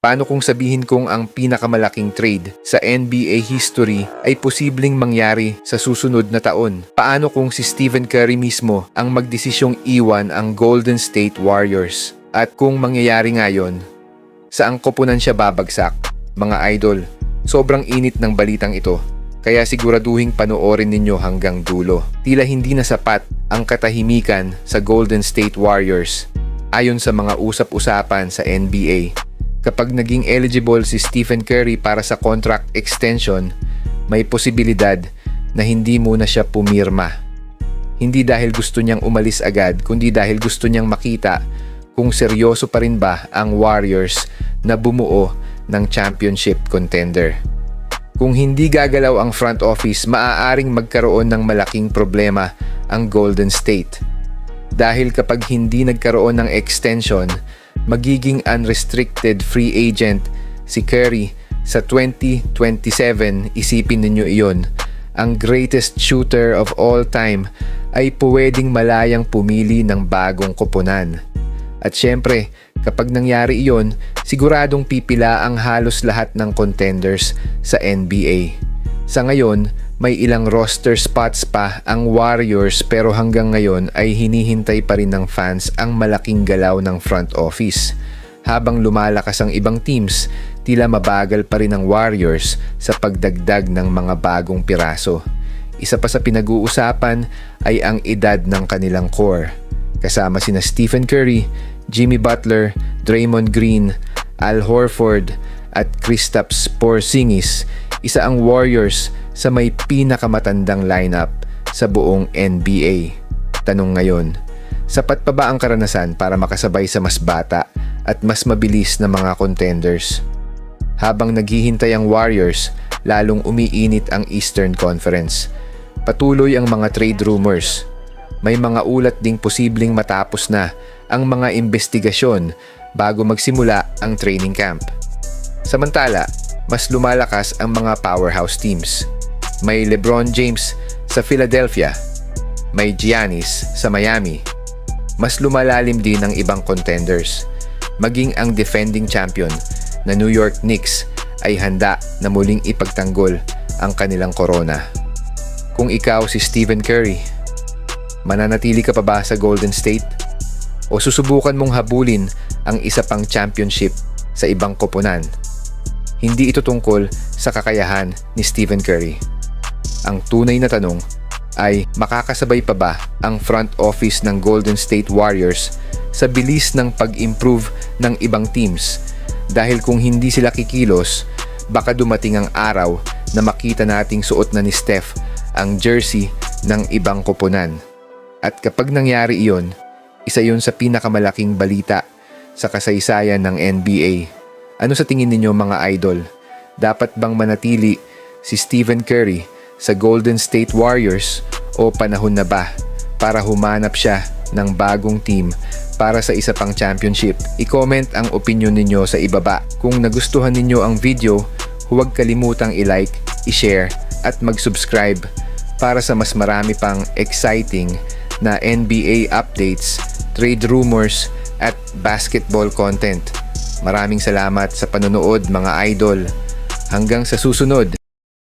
Paano kung sabihin kong ang pinakamalaking trade sa NBA history ay posibleng mangyari sa susunod na taon? Paano kung si Stephen Curry mismo ang magdesisyong iwan ang Golden State Warriors? At kung mangyayari ngayon, saan koponan siya babagsak? Mga idol, sobrang init ng balitang ito. Kaya siguraduhin panoorin ninyo hanggang dulo. Tila hindi na sapat ang katahimikan sa Golden State Warriors ayon sa mga usap-usapan sa NBA. Kapag naging eligible si Stephen Curry para sa contract extension, may posibilidad na hindi muna siya pumirma. Hindi dahil gusto niyang umalis agad, kundi dahil gusto niyang makita kung seryoso pa rin ba ang Warriors na bumuo ng championship contender. Kung hindi gagalaw ang front office, maaaring magkaroon ng malaking problema ang Golden State. Dahil kapag hindi nagkaroon ng extension, magiging unrestricted free agent si Curry sa 2027. Isipin ninyo iyon. Ang greatest shooter of all time ay pwedeng malayang pumili ng bagong koponan. At syempre, kapag nangyari iyon, siguradong pipila ang halos lahat ng contenders sa NBA. Sa ngayon, may ilang roster spots pa ang Warriors pero hanggang ngayon ay hinihintay pa rin ng fans ang malaking galaw ng front office. Habang lumalakas ang ibang teams, tila mabagal pa rin ang Warriors sa pagdagdag ng mga bagong piraso. Isa pa sa pinag-uusapan ay ang edad ng kanilang core. Kasama sina Stephen Curry, Jimmy Butler, Draymond Green, Al Horford at Kristaps Porzingis, isa ang Warriors sa may pinakamatandang lineup sa buong NBA. Tanong ngayon, sapat pa ba ang karanasan para makasabay sa mas bata at mas mabilis na mga contenders? Habang naghihintay ang Warriors, lalong umiinit ang Eastern Conference. Patuloy ang mga trade rumors. May mga ulat ding posibleng matapos na ang mga investigasyon bago magsimula ang training camp. Samantala, mas lumalakas ang mga powerhouse teams. May LeBron James sa Philadelphia, may Giannis sa Miami. Mas lumalalim din ang ibang contenders. Maging ang defending champion na New York Knicks ay handa na muling ipagtanggol ang kanilang korona. Kung ikaw si Stephen Curry, mananatili ka pa ba sa Golden State? O susubukan mong habulin ang isa pang championship sa ibang koponan? Hindi ito tungkol sa kakayahan ni Stephen Curry. Ang tunay na tanong ay makakasabay pa ba ang front office ng Golden State Warriors sa bilis ng pag-improve ng ibang teams? Dahil kung hindi sila kikilos, baka dumating ang araw na makita nating suot na ni Steph ang jersey ng ibang koponan. At kapag nangyari iyon, isa yun sa pinakamalaking balita sa kasaysayan ng NBA. Ano sa tingin ninyo mga idol? Dapat bang manatili si Stephen Curry sa Golden State Warriors o panahon na ba para humanap siya ng bagong team para sa isa pang championship? I-comment ang opinion ninyo sa ibaba. Kung nagustuhan ninyo ang video, huwag kalimutang i-like, i-share at mag-subscribe para sa mas marami pang exciting na NBA updates, trade rumors at basketball content. Maraming salamat sa panonood mga idol. Hanggang sa susunod.